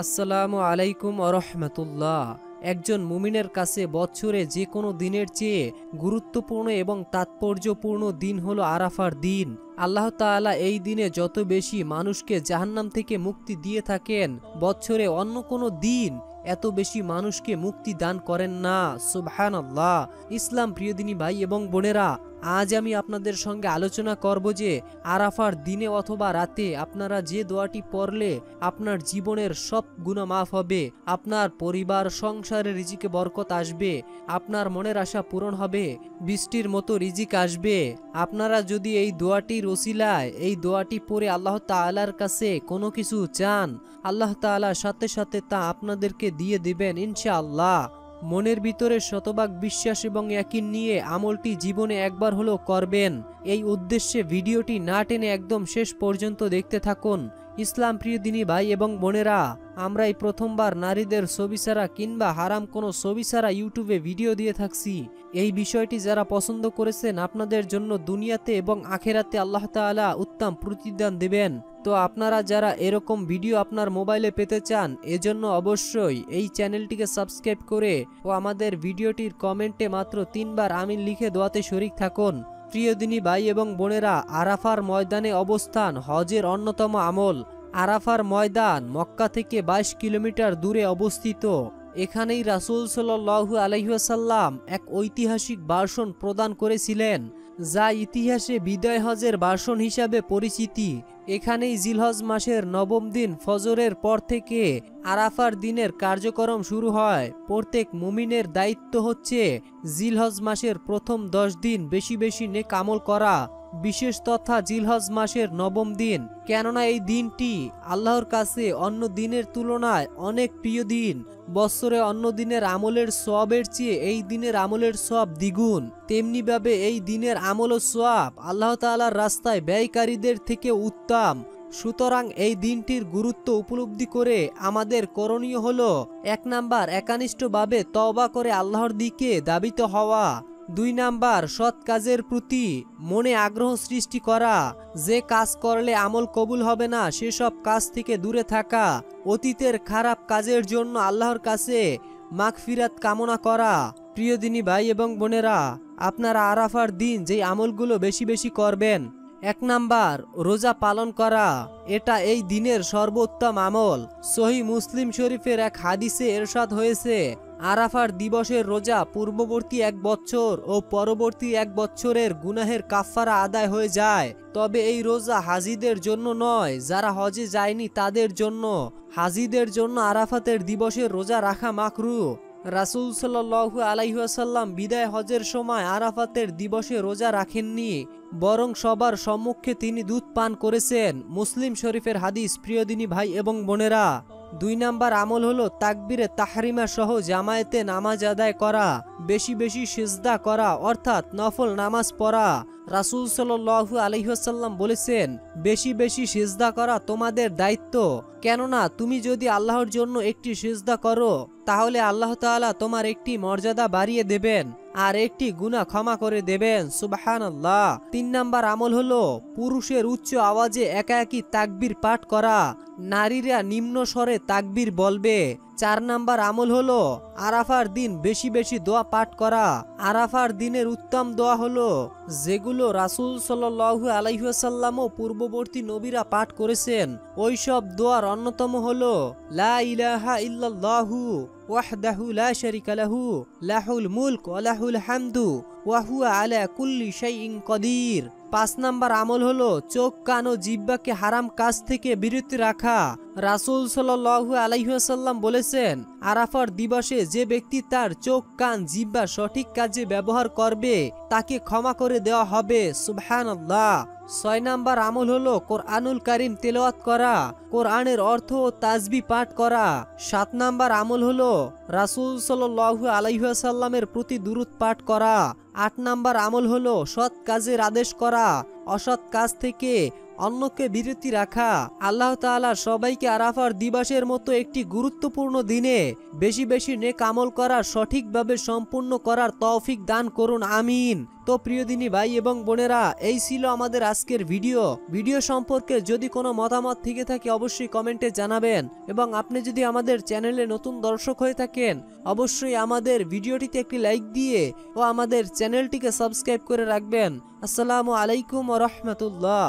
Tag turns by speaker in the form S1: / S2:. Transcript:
S1: আসসালামু আলাইকুম আরহামতুল্লাহ। একজন মুমিনের কাছে বছরে যে কোনো দিনের চেয়ে গুরুত্বপূর্ণ এবং তাৎপর্যপূর্ণ দিন হলো আরাফার দিন। আল্লাহ তাআলা এই দিনে যত বেশি মানুষকে জাহান্নাম থেকে মুক্তি দিয়ে থাকেন, বছরে অন্য কোনো দিন এত বেশি মানুষকে মুক্তি দান করেন না। সুবহানাল্লাহ। ইসলাম প্রিয়দিনী ভাই এবং বোনেরা, আজ আমি আপনাদের সঙ্গে আলোচনা করব যে আরাফার দিনে অথবা রাতে আপনারা যে দোয়াটি পড়লে আপনার জীবনের সব গুনাহ মাফ হবে, আপনার পরিবার সংসারে রিজিকে বরকত আসবে, আপনার মনের আশা পূরণ হবে, বৃষ্টির মতো রিজিক আসবে। আপনারা যদি এই দোয়াটির ওসিলায় এই দোয়াটি পড়ে আল্লাহ তাআলার কাছে কোনো কিছু চান, আল্লাহ তাআলা সাথে সাথে তা আপনাদেরকে দিয়ে দিবেন ইনশাআল্লাহ। মনের ভিতরে শতভাগ বিশ্বাস এবং ইয়াকিন নিয়ে আমলটি জীবনে একবার হলেও করবেন। এই উদ্দেশ্যে ভিডিওটি না টেনে একদম শেষ পর্যন্ত দেখতে থাকুন। ইসলাম প্রিয় দিনী ভাই এবং বোনেরা, আমরা এই প্রথমবার নারীদের ছবি ছাড়া কিংবা হারাম কোনো ছবি ছাড়া ইউটিউবে ভিডিও দিয়ে থাকছি। এই বিষয়টি যারা পছন্দ করেছেন, আপনাদের জন্য দুনিয়াতে এবং আখেরাতে আল্লাহ তাআলা উত্তম প্রতিদান দেবেন। তো আপনারা যারা এরকম ভিডিও আপনার মোবাইলে পেতে চান, এজন্য অবশ্যই এই চ্যানেলটিকে সাবস্ক্রাইব করে ও আমাদের ভিডিওটির কমেন্টে মাত্র 3 বার আমিন লিখে দোয়াতে শরীক থাকুন। প্রিয় দিনী ভাই এবং বোনেরা, আরাফার ময়দানে অবস্থান হজের অন্যতম আমল। আরাফার ময়দান মক্কা থেকে 22 কিলোমিটার দূরে অবস্থিত। এখানেই রাসূল সাল্লাল্লাহু আলাইহি ওয়াসাল্লাম এক ঐতিহাসিক ভাষণ প্রদান করেছিলেন, যা ইতিহাসে বিদায় হজের ভাষণ হিসাবে পরিচিতি। এখানেই জিলহজ মাসের 9ম দিন ফজরের পর থেকে আরাফার দিনের কার্যক্রম শুরু হয়। প্রত্যেক মুমিনের দায়িত্ব হচ্ছে জিলহজ মাসের প্রথম 10 দিন বেশি বেশি নেক আমল করা, বিশেষ তথা জিলহজ মাসের 9ম দিন, কেননা এই দিনটি আল্লাহর কাছে অন্য দিনের তুলনায় অনেক প্রিয় দিন। বছরে অন্য দিনের আমলের সওয়াবের চেয়ে এই দিনের আমলের সওয়াব দ্বিগুণ। তেমনিভাবে এই দিনের আমল ও সওয়াব আল্লাহ তাআলার রাস্তায় ব্যয়কারীদের থেকে উত্তম। সুতরাং এই দিনটির গুরুত্ব উপলব্ধি করে আমাদের করণীয় হলো 1 নাম্বার একনিষ্ঠভাবে তওবা করে আল্লাহর দিকে ধাবিত হওয়া, 2 নাম্বার সৎ কাজের প্রতি মনে আগ্রহ সৃষ্টি করা, যে কাজ করলে আমল কবুল হবে না সেসব কাজ থেকে দূরে থাকা, অতীতের খারাপ কাজের জন্য আল্লাহর কাছে মাগফিরাত কামনা করা। প্রিয় দিনী ভাই এবং বোনেরা, আপনারা আরাফার দিন যে আমলগুলো বেশি বেশি করবেন, 1 নাম্বার রোজা পালন করা। এটা এই দিনের সর্বোত্তম আমল। সহিহ মুসলিম শরীফের এক হাদিসে ইরশাদ হয়েছে, আরাফার দিবসের রোজা পূর্ববর্তী 1 বছর ও পরবর্তী 1 বছরের গুনাহের কাফফারা আদায় হয়ে যায়। তবে এই রোজা হাজীদের জন্য নয়, যারা হজে যায়নি তাদের জন্য। হাজীদের জন্য আরাফাতের দিবসের রোজা রাখা মাকরুহ। রাসূল সাল্লাল্লাহু আলাইহি ওয়াসাল্লাম বিদায় হজের সময় আরাফাতের দিবসে রোজা রাখেননি, বরং সবার সম্মুখে তিনি দুধ পান করেছেন। মুসলিম শরীফের হাদিস। প্রিয় দিনী ভাই এবং বোনেরা, 2 নাম্বার আমল হলো তাকবীরে তাহরিমা সহ জামায়াতে নামাজ আদায় করা, বেশি বেশি সিজদা করা অর্থাৎ নফল নামাজ পড়া। রাসূল সাল্লাল্লাহু আলাইহি ওয়াসাল্লাম বলেছেন, বেশি বেশি সিজদা করা তোমাদের দায়িত্ব, কেননা তুমি যদি আল্লাহর জন্য একটি সিজদা করো তাহলে আল্লাহ তাআলা তোমার একটি মর্যাদা বাড়িয়ে দেবেন আর একটি গুনাহ ক্ষমা করে দেবেন। সুবহানাল্লাহ। 3 নাম্বার আমল হলো পুরুষের উচ্চ আওয়াজে একা একই তাকবীর পাঠ করা, নারীরা নিম্ন স্বরে তাকবীর বলবে। 4 নাম্বার আমল হলো আরাফার দিন বেশি বেশি দোয়া পাঠ করা। আরাফার দিনের উত্তম দোয়া হলো যেগুলো রাসূল সাল্লাল্লাহু আলাইহি ওয়াসাল্লাম ও পূর্ববর্তী নবীরা পাঠ করেছেন। ওই সব দোয়ার অন্যতম হলো লা ইলাহা ইল্লাল্লাহু ওয়াহদাহু লা শারীকা লাহু লাহুল মুলক ওয়া লাহুল হামদু ওয়া হুয়া আলা কুল্লি শাইইন কাদির। 5 নাম্বার আমল হলো চোখ, কান ও জিহ্বাকে হারাম কাজ থেকে বিরত রাখা। রাসূল সাল্লাল্লাহু আলাইহি ওয়াসাল্লাম বলেছেন, আরাফার দিবসে যে ব্যক্তি তার চোখ, কান, জিহ্বা সঠিক কাজে ব্যবহার করবে তাকে ক্ষমা করে দেওয়া হবে। সুবহানাল্লাহ। 6 নাম্বার আমল হলো কোরআনুল কারীম তেলাওয়াত করা, কোরআনের অর্থ ও তাসবিহ পাঠ করা। 7 নাম্বার আমল হলো রাসূল সাল্লাল্লাহু আলাইহি ওয়াসাল্লামের প্রতি দুরূদ পাঠ করা। 8 নাম্বার আমল হলো সৎ কাজের আদেশ করা, অসৎ কাজ থেকে অন্যকে বিরতি রাখা। আল্লাহ তাআলা সবাইকে আরাফার দিবসের মতো একটি গুরুত্বপূর্ণ দিনে বেশি বেশি নেক আমল করার, সঠিকভাবে সম্পূর্ণ করার তৌফিক দান করুন, আমিন। তো প্রিয় দিনী ভাই এবং বোনেরা, এই ছিল আমাদের আজকের ভিডিও সম্পর্কে যদি কোনো মতামত থেকে থাকে অবশ্যই কমেন্টে জানাবেন, এবং আপনি যদি আমাদের চ্যানেলে নতুন দর্শক হয়ে থাকেন অবশ্যই আমাদের ভিডিওটিতে একটি লাইক দিয়ে ও আমাদের চ্যানেলটিকে সাবস্ক্রাইব করে রাখবেন। আসসালামু আলাইকুম ওয়া রাহমাতুল্লাহ।